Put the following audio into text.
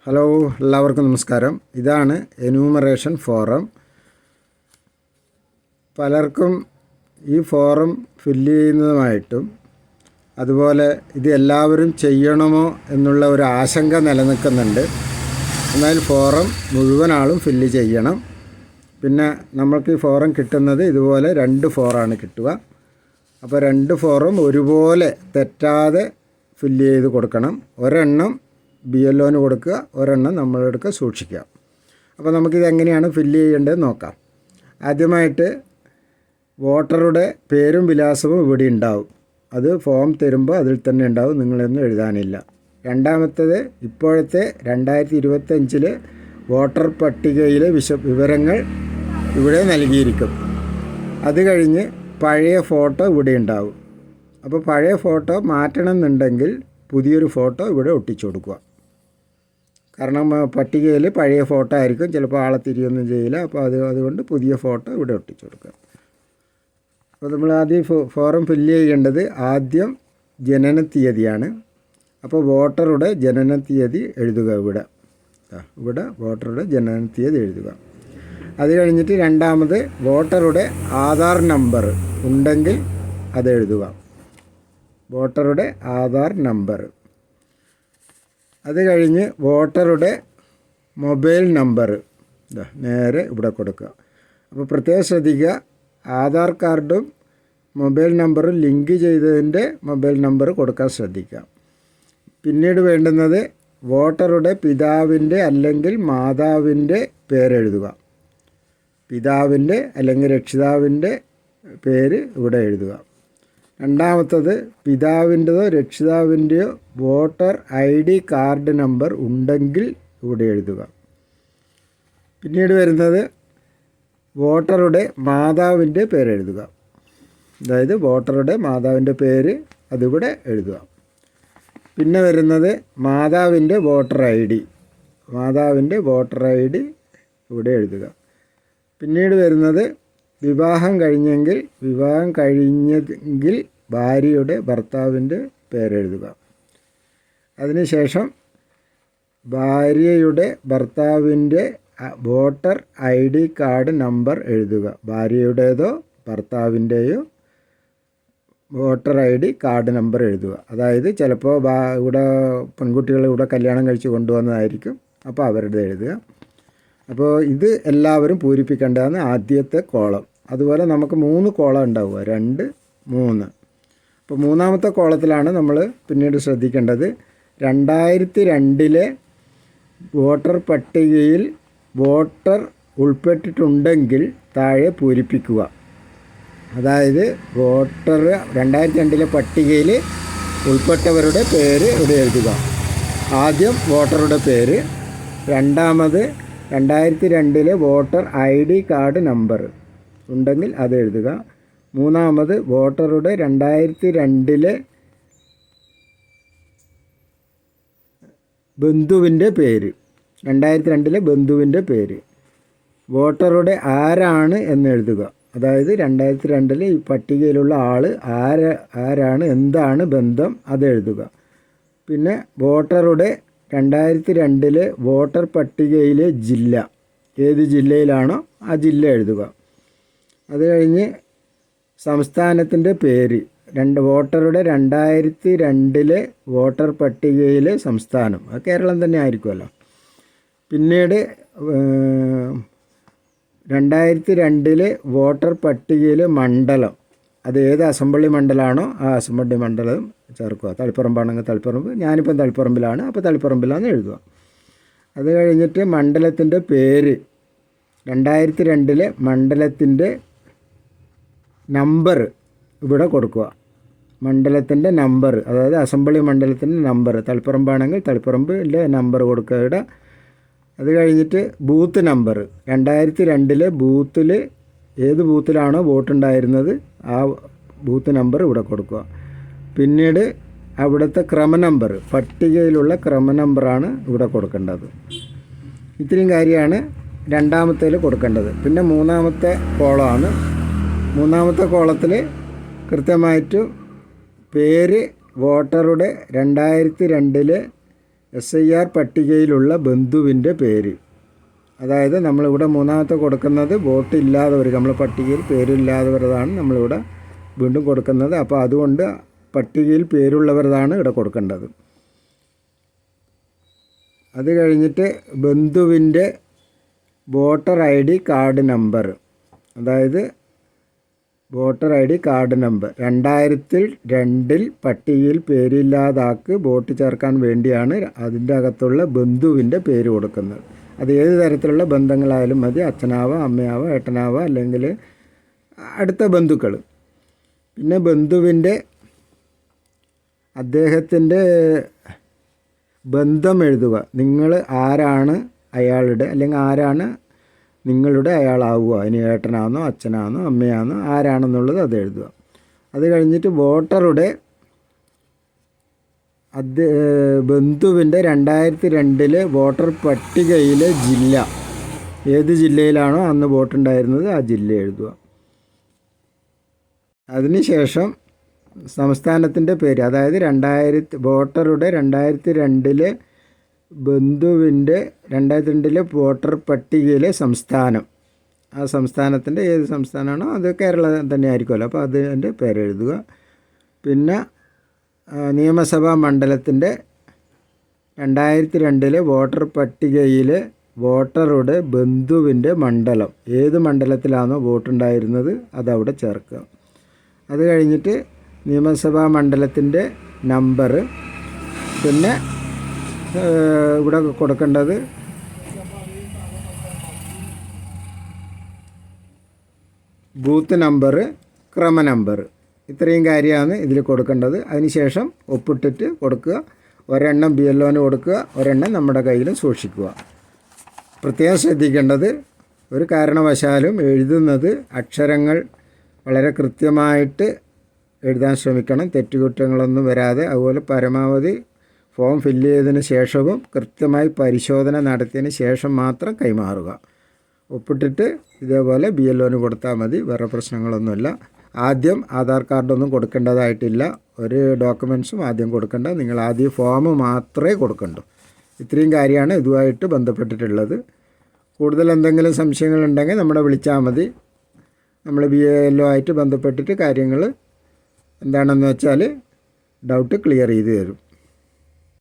Hello, എല്ലാവർക്കും നമസ്കാരം. ഇതാണ് എന്യൂമറേഷൻ ഫോറം. പലർക്കും ഈ ഫോറം ഫില്ല് ചെയ്യുന്നതുമായിട്ടും അതുപോലെ ഇത് എല്ലാവരും ചെയ്യണമോ എന്നുള്ള ഒരു ആശങ്ക നിലനിൽക്കുന്നുണ്ട്. എന്നാൽ ഫോറം മുഴുവൻ ആളും ഫില്ല് ചെയ്യണം. പിന്നെ നമ്മൾക്ക് ഈ ഫോറം കിട്ടുന്നത് ഇതുപോലെ 2 ഫോറാണ് കിട്ടുക. അപ്പോൾ 2 ഫോറും ഒരുപോലെ തെറ്റാതെ ഫില്ല് ചെയ്ത് കൊടുക്കണം. ഒരെണ്ണം BLOന് കൊടുക്കുക, ഒരെണ്ണം നമ്മളെടുക്കുക സൂക്ഷിക്കുക. അപ്പോൾ നമുക്കിത് എങ്ങനെയാണ് ഫില്ല് ചെയ്യേണ്ടതെന്ന് നോക്കാം. ആദ്യമായിട്ട് വോട്ടറുടെ പേരും വിലാസവും ഇവിടെ ഉണ്ടാവും. അത് ഫോം തരുമ്പോൾ അതിൽ തന്നെ ഉണ്ടാവും, നിങ്ങളൊന്നും എഴുതാനില്ല. രണ്ടാമത്തേത് ഇപ്പോഴത്തെ 2025 വോട്ടർ പട്ടികയിലെ വിവരങ്ങൾ ഇവിടെ നൽകിയിരിക്കും. അത് കഴിഞ്ഞ് പഴയ ഫോട്ടോ ഇവിടെ ഉണ്ടാവും. അപ്പോൾ പഴയ ഫോട്ടോ മാറ്റണം എന്നുണ്ടെങ്കിൽ പുതിയൊരു ഫോട്ടോ ഇവിടെ ഒട്ടിച്ചു കൊടുക്കുക. കാരണം പട്ടികയിൽ പഴയ ഫോട്ടോ ആയിരിക്കും, ചിലപ്പോൾ ആളെ തിരിയൊന്നും ചെയ്യില്ല. അപ്പോൾ അതുകൊണ്ട് പുതിയ ഫോട്ടോ ഇവിടെ ഒട്ടിച്ചു കൊടുക്കുക. അപ്പോൾ നമ്മൾ ആദ്യം ഫോറം ഫില്ല് ചെയ്യേണ്ടത് ആദ്യം ജനന തീയതിയാണ്. അപ്പോൾ വോട്ടറുടെ ജനന തീയതി എഴുതുക. ഇവിടെ വോട്ടറുടെ ജനന തീയതി എഴുതുക. അത് കഴിഞ്ഞിട്ട് രണ്ടാമത് വോട്ടറുടെ ആധാർ നമ്പർ ഉണ്ടെങ്കിൽ അത് എഴുതുക. വോട്ടറുടെ ആധാർ നമ്പർ. അത് കഴിഞ്ഞ് വോട്ടറുടെ മൊബൈൽ നമ്പർ നേരെ ഇവിടെ കൊടുക്കുക. അപ്പോൾ പ്രത്യേകം ശ്രദ്ധിക്കുക, ആധാർ കാർഡും മൊബൈൽ നമ്പറും ലിങ്ക് ചെയ്തതിൻ്റെ മൊബൈൽ നമ്പർ കൊടുക്കാൻ ശ്രദ്ധിക്കുക. പിന്നീട് വേണ്ടുന്നത് വോട്ടറുടെ പിതാവിൻ്റെ അല്ലെങ്കിൽ മാതാവിൻ്റെ പേരെഴുതുക. പിതാവിൻ്റെ അല്ലെങ്കിൽ രക്ഷിതാവിൻ്റെ പേര് ഇവിടെ എഴുതുക. രണ്ടാമത്തത് പിതാവിൻ്റെതോ രക്ഷിതാവിൻ്റെയോ വോട്ടർ ID കാർഡ് നമ്പർ ഉണ്ടെങ്കിൽ ഇവിടെ എഴുതുക. പിന്നീട് വരുന്നത് വോട്ടറുടെ മാതാവിൻ്റെ പേര് എഴുതുക. അതായത് വോട്ടറുടെ മാതാവിൻ്റെ പേര് അതിവിടെ എഴുതുക. പിന്നെ വരുന്നത് മാതാവിൻ്റെ വോട്ടർ ID. മാതാവിൻ്റെ വോട്ടർ ID ഇവിടെ എഴുതുക. പിന്നീട് വരുന്നത് വിവാഹം കഴിഞ്ഞെങ്കിൽ ഭാര്യയുടെ ഭർത്താവിൻ്റെ പേരെഴുതുക. അതിനുശേഷം ഭാര്യയുടെ ഭർത്താവിൻ്റെ വോട്ടർ ID കാർഡ് നമ്പർ എഴുതുക. ഭാര്യയുടേതോ ഭർത്താവിൻ്റെയോ വോട്ടർ ID കാർഡ് നമ്പർ എഴുതുക. അതായത് ചിലപ്പോൾ ഇവിടെ പെൺകുട്ടികൾ ഇവിടെ കല്യാണം കഴിച്ച് കൊണ്ടുവന്നതായിരിക്കും, അപ്പോൾ അവരുടെ എഴുതുക. അപ്പോൾ ഇത് എല്ലാവരും പൂരിപ്പിക്കേണ്ടതാണ് ആദ്യത്തെ കോളം. അതുപോലെ നമുക്ക് 3 കോളം ഉണ്ടാവുക, 2, 3. അപ്പോൾ മൂന്നാമത്തെ കോളത്തിലാണ് നമ്മൾ പിന്നീട് ശ്രദ്ധിക്കേണ്ടത് 2002 വോട്ടർ പട്ടികയിൽ വോട്ടർ ഉൾപ്പെട്ടിട്ടുണ്ടെങ്കിൽ താഴെ പൂരിപ്പിക്കുക. അതായത് വോട്ടർ 2002 പട്ടികയിൽ ഉൾപ്പെട്ടവരുടെ പേര് ഇവിടെ എഴുതുക. ആദ്യം വോട്ടറുടെ പേര്, രണ്ടാമത് 2002 വോട്ടർ ID കാർഡ് നമ്പർ ഉണ്ടെങ്കിൽ അത് എഴുതുക. മൂന്നാമത് വോട്ടറുടെ 2002 ബന്ധുവിൻ്റെ പേര്, 2002 ബന്ധുവിൻ്റെ പേര്. വോട്ടറുടെ ആരാണ് എന്ന് എഴുതുക. അതായത് 2002 ഈ പട്ടികയിലുള്ള ആൾ ആരാണ്, എന്താണ് ബന്ധം, അത് എഴുതുക. പിന്നെ വോട്ടറുടെ 2002 വോട്ടർ പട്ടികയിലെ ജില്ല, ഏത് ജില്ലയിലാണോ ആ ജില്ല എഴുതുക. അത് കഴിഞ്ഞ് സംസ്ഥാനത്തിൻ്റെ പേര്, വോട്ടറുടെ 2002 വോട്ടർ പട്ടികയിലെ സംസ്ഥാനം, അത് കേരളം തന്നെ ആയിരിക്കുമല്ലോ. പിന്നീട് 2002 വോട്ടർ പട്ടികയിലെ മണ്ഡലം, അത് ഏത് അസംബ്ലി മണ്ഡലമാണോ ആ അസംബ്ലി മണ്ഡലം ചേർക്കുക. തളിപ്പറമ്പാണെങ്കിൽ തളിപ്പറമ്പ്, ഞാനിപ്പം തളിപ്പറമ്പിലാണ്, അപ്പോൾ തളിപ്പറമ്പിലാണെന്ന് എഴുതുക. അത് കഴിഞ്ഞിട്ട് മണ്ഡലത്തിൻ്റെ പേര്, 2002 മണ്ഡലത്തിൻ്റെ നമ്പർ ഇവിടെ കൊടുക്കുക. മണ്ഡലത്തിൻ്റെ നമ്പർ, അതായത് അസംബ്ലി മണ്ഡലത്തിൻ്റെ നമ്പർ, തളിപ്പറമ്പാണെങ്കിൽ തളിപ്പറമ്പിൻ്റെ നമ്പർ കൊടുക്കുക ഇവിടെ. അത് കഴിഞ്ഞിട്ട് ബൂത്ത് നമ്പർ, 2002 ബൂത്തിൽ ഏത് ബൂത്തിലാണോ വോട്ടുണ്ടായിരുന്നത് ആ ബൂത്ത് നമ്പർ ഇവിടെ കൊടുക്കുക. പിന്നീട് അവിടുത്തെ ക്രമനമ്പർ, പട്ടികയിലുള്ള ക്രമനമ്പറാണ് ഇവിടെ കൊടുക്കേണ്ടത്. ഇത്രയും കാര്യമാണ് രണ്ടാമത്തേൽ കൊടുക്കേണ്ടത്. പിന്നെ മൂന്നാമത്തെ കോളമാണ്. മൂന്നാമത്തെ കോളത്തിൽ കൃത്യമായിട്ട് പേര് വോട്ടറുടെ 2002 SIR പട്ടികയിലുള്ള ബന്ധുവിൻ്റെ പേര്. അതായത് നമ്മളിവിടെ മൂന്നാമത്തെ കൊടുക്കുന്നത് വോട്ട് ഇല്ലാത്തവർ, നമ്മൾ പട്ടികയിൽ പേരില്ലാത്തവരതാണ് നമ്മളിവിടെ വീണ്ടും കൊടുക്കുന്നത്. അപ്പോൾ അതുകൊണ്ട് പട്ടികയിൽ പേരുള്ളവരതാണ് ഇവിടെ കൊടുക്കേണ്ടത്. അത് കഴിഞ്ഞിട്ട് ബന്ധുവിൻ്റെ വോട്ടർ ID കാർഡ് നമ്പർ, അതായത് വോട്ടർ ID കാർഡ് നമ്പർ 2002 പട്ടികയിൽ പേരില്ലാതാക്ക് വോട്ട് ചേർക്കാൻ വേണ്ടിയാണ് അതിൻ്റെ അകത്തുള്ള ബന്ധുവിൻ്റെ പേര് കൊടുക്കുന്നത്. അത് ഏത് തരത്തിലുള്ള ബന്ധങ്ങളായാലും മതി, അച്ഛനാവാം, അമ്മയാവാം, ഏട്ടനാവാം, അല്ലെങ്കിൽ അടുത്ത ബന്ധുക്കൾ. പിന്നെ ബന്ധുവിൻ്റെ അദ്ദേഹത്തിൻ്റെ ബന്ധം എഴുതുക. നിങ്ങൾ ആരാണ് അയാളുടെ, അല്ലെങ്കിൽ ആരാണ് നിങ്ങളുടെ അയാളാവുക, ഇനി ഏട്ടനാണോ അച്ഛനാണോ അമ്മയാണോ ആരാണെന്നുള്ളത് അത് എഴുതുക. അത് കഴിഞ്ഞിട്ട് വോട്ടറുടെ ബന്ധുവിൻ്റെ 2002 വോട്ടർ പട്ടികയിലെ ജില്ല, ഏത് ജില്ലയിലാണോ അന്ന് വോട്ടുണ്ടായിരുന്നത് ആ ജില്ല എഴുതുക. അതിനുശേഷം സംസ്ഥാനത്തിൻ്റെ പേര്, അതായത് വോട്ടറുടെ 2002 ബന്ധുവിൻ്റെ 2002 വോട്ടർ പട്ടികയിലെ സംസ്ഥാനം, ആ സംസ്ഥാനത്തിൻ്റെ ഏത് സംസ്ഥാനമാണോ അത് കേരളം തന്നെ ആയിരിക്കുമല്ലോ, അപ്പോൾ അതിൻ്റെ പേരെഴുതുക. പിന്നെ നിയമസഭാ മണ്ഡലത്തിൻ്റെ 2002 വോട്ടർ പട്ടികയിലെ വോട്ടറുടെ ബന്ധുവിൻ്റെ മണ്ഡലം, ഏത് മണ്ഡലത്തിലാണോ വോട്ടുണ്ടായിരുന്നത് അതവിടെ ചേർക്കുക. അത് കഴിഞ്ഞിട്ട് നിയമസഭാ മണ്ഡലത്തിൻ്റെ നമ്പർ, പിന്നെ ഇവിടെ കൊടുക്കേണ്ടത് ബൂത്ത് നമ്പർ, ക്രമ നമ്പർ, ഇത്രയും കാര്യമാണ് ഇതിൽ കൊടുക്കേണ്ടത്. അതിനുശേഷം ഒപ്പിട്ടിട്ട് കൊടുക്കുക. ഒരെണ്ണം BLOന് കൊടുക്കുക, ഒരെണ്ണം നമ്മുടെ കയ്യിൽ സൂക്ഷിക്കുക. പ്രത്യേകം ശ്രദ്ധിക്കേണ്ടത്, ഒരു കാരണവശാലും എഴുതുന്നത് അക്ഷരങ്ങൾ വളരെ കൃത്യമായിട്ട് എഴുതാൻ ശ്രമിക്കണം, തെറ്റുകുറ്റങ്ങളൊന്നും വരാതെ. അതുപോലെ പരമാവധി ഫോം ഫില്ല് ചെയ്തതിന് ശേഷവും കൃത്യമായി പരിശോധന നടത്തിയതിന് ശേഷം മാത്രം കൈമാറുക. ഒപ്പിട്ടിട്ട് ഇതേപോലെ BLOന് കൊടുത്താൽ മതി, വേറെ പ്രശ്നങ്ങളൊന്നുമില്ല. ആദ്യം ആധാർ കാർഡൊന്നും കൊടുക്കേണ്ടതായിട്ടില്ല, ഒരു ഡോക്യുമെൻറ്റ്സും ആദ്യം കൊടുക്കേണ്ട, നിങ്ങൾ ആദ്യം ഫോം മാത്രമേ കൊടുക്കണ്ടൂ. ഇത്രയും കാര്യമാണ് ഇതുമായിട്ട് ബന്ധപ്പെട്ടിട്ടുള്ളത്. കൂടുതൽ എന്തെങ്കിലും സംശയങ്ങളുണ്ടെങ്കിൽ നമ്മളെ വിളിച്ചാൽ മതി. നമ്മൾ BLO ആയിട്ട് ബന്ധപ്പെട്ടിട്ട് കാര്യങ്ങൾ എന്താണെന്ന് വെച്ചാൽ ഡൗട്ട് ക്ലിയർ ചെയ്ത് തരും.